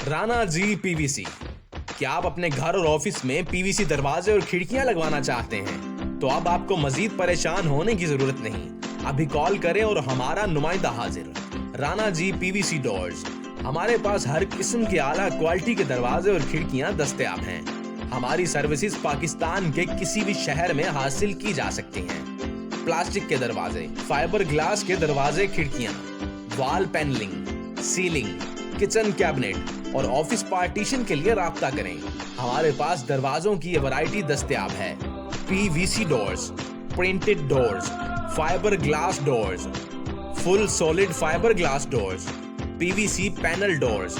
رانا جی پی V سی. کیا آپ اپنے گھر اور آفس میں پی وی سی دروازے اور کھڑکیاں لگوانا چاہتے ہیں؟ تو اب آپ کو مزید پریشان ہونے کی ضرورت نہیں. ابھی کال کریں اور ہمارا نمائندہ حاضر. رانا جی پی وی سی ڈورز. ہمارے پاس ہر قسم کے اعلیٰ کوالٹی کے دروازے اور کھڑکیاں دستیاب ہیں. ہماری سروسز پاکستان کے کسی بھی شہر میں حاصل کی جا سکتی ہیں. پلاسٹک کے دروازے، فائبر گلاس کے دروازے کھڑکیاں، وال پینلنگ، سیلنگ، کچن کیبنٹ اور آفس پارٹیشن کے لیے رابطہ کریں. ہمارے پاس دروازوں کی ورائٹی دستیاب ہے. P V C doors, printed doors, fibre glass doors, full solid fibre glass doors, P V C panel doors,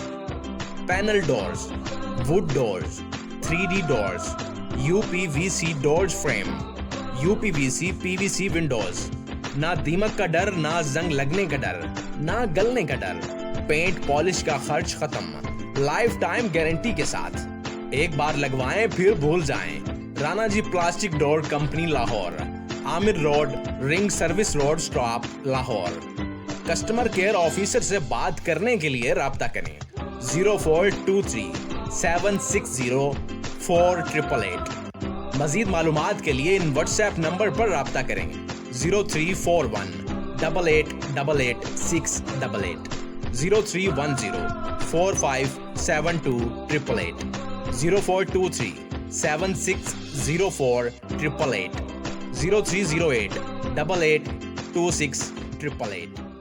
wood doors, 3D doors, U P V C doors frame, U P V C P V C windows. نہ دیمک کا ڈر، نہ زنگ لگنے کا ڈر، نہ گلنے کا ڈر. پینٹ پالش کا خرچ ختم، لائف ٹائم گارنٹی کے ساتھ. ایک بار لگوائیں پھر بھول جائیں. رانا جی پلاسٹک ڈور کمپنی، لاہور، عامر روڈ، رنگ service road, stop, Lahore. Customer care officer سے بات کرنے کے لیے رابطہ کریں 0423 760 4888. مزید معلومات کے لیے ان واٹس ایپ نمبر پر رابطہ کریں 0341 8888 688 0310 4572 888 0423 7604 888 0308 8826 888.